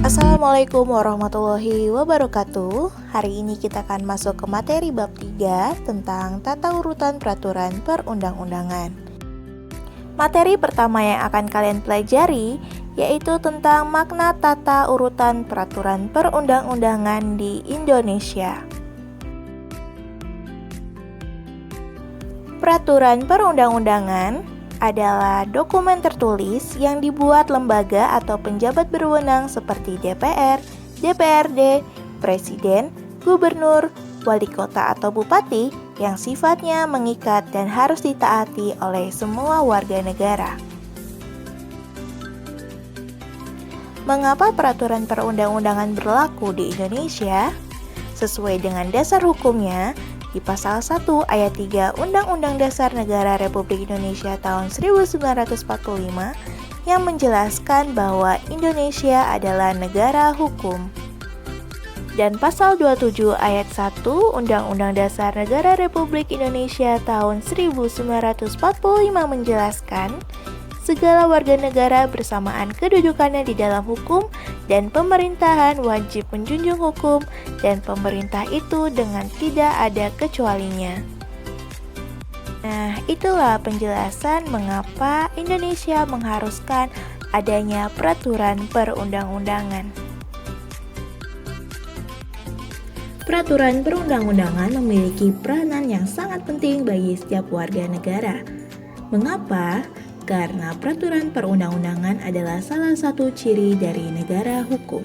Assalamualaikum warahmatullahi wabarakatuh. Hari ini kita akan masuk ke materi bab 3 tentang tata urutan peraturan perundang-undangan. Materi pertama yang akan kalian pelajari yaitu tentang makna tata urutan peraturan perundang-undangan di Indonesia. Peraturan perundang-undangan adalah dokumen tertulis yang dibuat lembaga atau penjabat berwenang seperti DPR, DPRD, Presiden, Gubernur, Wali Kota atau Bupati yang sifatnya mengikat dan harus ditaati oleh semua warga negara. Mengapa peraturan perundang-undangan berlaku di Indonesia? Sesuai dengan dasar hukumnya, di pasal 1 ayat 3 Undang-Undang Dasar Negara Republik Indonesia tahun 1945 yang menjelaskan bahwa Indonesia adalah negara hukum. Dan pasal 27 ayat 1 Undang-Undang Dasar Negara Republik Indonesia tahun 1945 menjelaskan segala warga negara bersamaan kedudukannya di dalam hukum dan pemerintahan wajib menjunjung hukum dan pemerintah itu dengan tidak ada kecualinya. Nah, itulah penjelasan mengapa Indonesia mengharuskan adanya peraturan perundang-undangan. Peraturan perundang-undangan memiliki peranan yang sangat penting bagi setiap warga negara. Mengapa? Karena peraturan perundang-undangan adalah salah satu ciri dari negara hukum.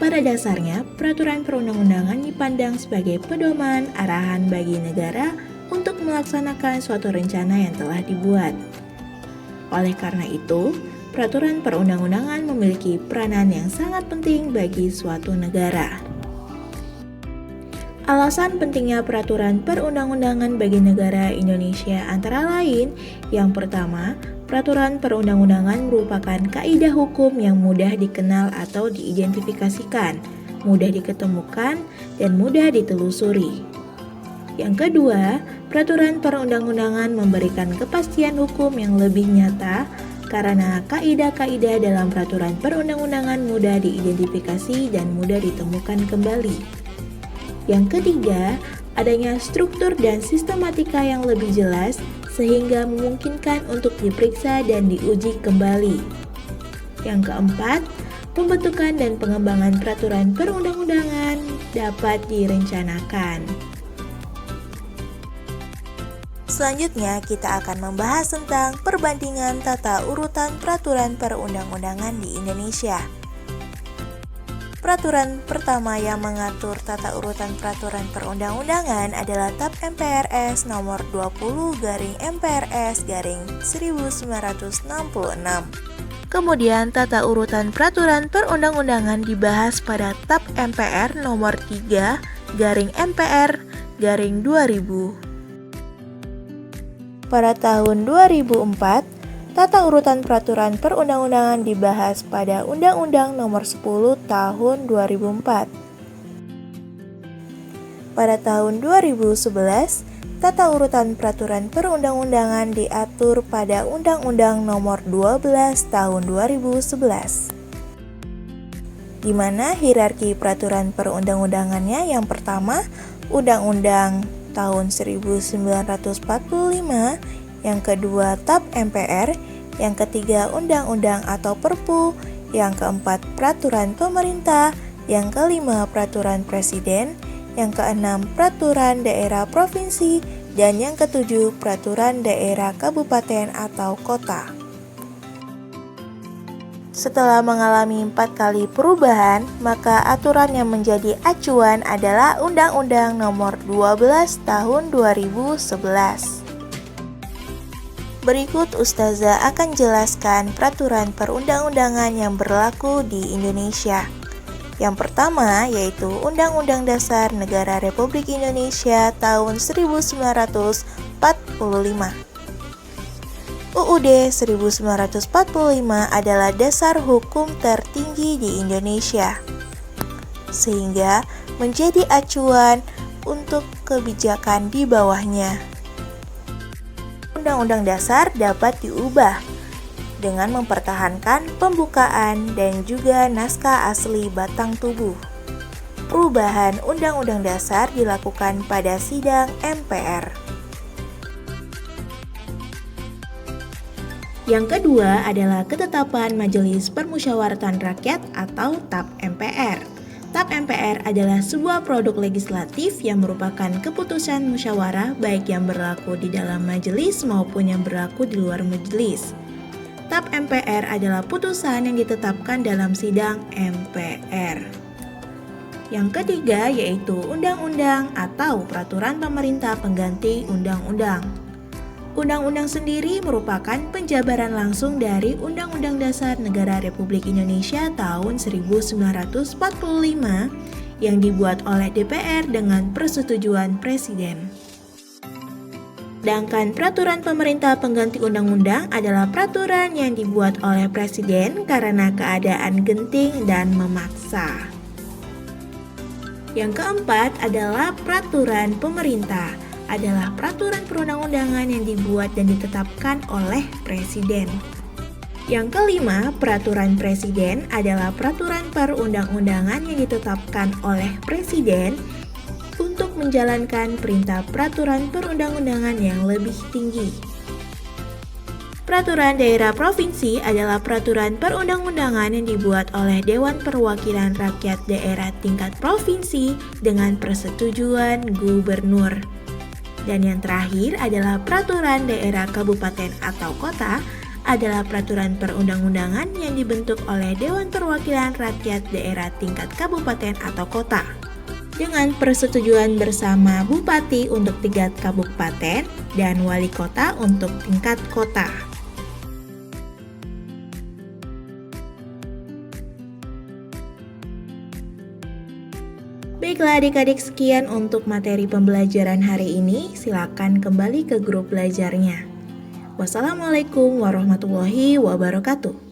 Pada dasarnya, peraturan perundang-undangan dipandang sebagai pedoman arahan bagi negara untuk melaksanakan suatu rencana yang telah dibuat. Oleh karena itu, peraturan perundang-undangan memiliki peranan yang sangat penting bagi suatu negara. Alasan pentingnya peraturan perundang-undangan bagi negara Indonesia antara lain, yang pertama, peraturan perundang-undangan merupakan kaidah hukum yang mudah dikenal atau diidentifikasikan, mudah diketemukan, dan mudah ditelusuri. Yang kedua, peraturan perundang-undangan memberikan kepastian hukum yang lebih nyata karena kaidah-kaidah dalam peraturan perundang-undangan mudah diidentifikasi dan mudah ditemukan kembali. Yang ketiga, adanya struktur dan sistematika yang lebih jelas sehingga memungkinkan untuk diperiksa dan diuji kembali. Yang keempat, pembentukan dan pengembangan peraturan perundang-undangan dapat direncanakan. Selanjutnya, kita akan membahas tentang perbandingan tata urutan peraturan perundang-undangan di Indonesia. Peraturan pertama yang mengatur tata urutan peraturan perundang-undangan adalah TAP MPRS nomor 20/MPRS/1966. Kemudian tata urutan peraturan perundang-undangan dibahas pada TAP MPR nomor 3/MPR/2000. Pada tahun 2004, tata urutan peraturan perundang-undangan dibahas pada Undang-Undang Nomor 10 Tahun 2004. Pada tahun 2011, tata urutan peraturan perundang-undangan diatur pada Undang-Undang Nomor 12 Tahun 2011. Di mana hierarki peraturan perundang-undangannya yang pertama, Undang-Undang tahun 1945, yang kedua TAP MPR, yang ketiga Undang-Undang atau Perpu, yang keempat Peraturan Pemerintah, yang kelima Peraturan Presiden, yang keenam Peraturan Daerah Provinsi, dan yang ketujuh Peraturan Daerah Kabupaten atau Kota. Setelah mengalami 4 kali perubahan, maka aturan yang menjadi acuan adalah Undang-Undang Nomor 12 Tahun 2011. Berikut Ustazah akan jelaskan peraturan perundang-undangan yang berlaku di Indonesia. Yang pertama yaitu Undang-Undang Dasar Negara Republik Indonesia tahun 1945. UUD 1945 adalah dasar hukum tertinggi di Indonesia, sehingga menjadi acuan untuk kebijakan di bawahnya. Undang-Undang Dasar dapat diubah dengan mempertahankan pembukaan dan juga naskah asli batang tubuh. Perubahan Undang-Undang Dasar dilakukan pada sidang MPR. Yang kedua adalah ketetapan Majelis Permusyawaratan Rakyat atau TAP MPR. TAP MPR adalah sebuah produk legislatif yang merupakan keputusan musyawarah baik yang berlaku di dalam majelis maupun yang berlaku di luar majelis. TAP MPR adalah putusan yang ditetapkan dalam sidang MPR. Yang ketiga yaitu undang-undang atau peraturan pemerintah pengganti undang-undang. Undang-undang sendiri merupakan penjabaran langsung dari Undang-Undang Dasar Negara Republik Indonesia tahun 1945 yang dibuat oleh DPR dengan persetujuan Presiden. Sedangkan peraturan pemerintah pengganti undang-undang adalah peraturan yang dibuat oleh Presiden karena keadaan genting dan memaksa. Yang keempat adalah peraturan pemerintah. Adalah peraturan perundang-undangan yang dibuat dan ditetapkan oleh Presiden. Yang kelima, peraturan Presiden adalah peraturan perundang-undangan yang ditetapkan oleh Presiden untuk menjalankan perintah peraturan perundang-undangan yang lebih tinggi. Peraturan daerah provinsi adalah peraturan perundang-undangan yang dibuat oleh Dewan Perwakilan Rakyat Daerah tingkat provinsi dengan persetujuan gubernur. Dan yang terakhir adalah peraturan daerah kabupaten atau kota adalah peraturan perundang-undangan yang dibentuk oleh Dewan Perwakilan Rakyat Daerah tingkat kabupaten atau kota dengan persetujuan bersama bupati untuk tingkat kabupaten dan wali kota untuk tingkat kota. Baiklah adik-adik, sekian untuk materi pembelajaran hari ini. Silakan kembali ke grup belajarnya. Wassalamualaikum warahmatullahi wabarakatuh.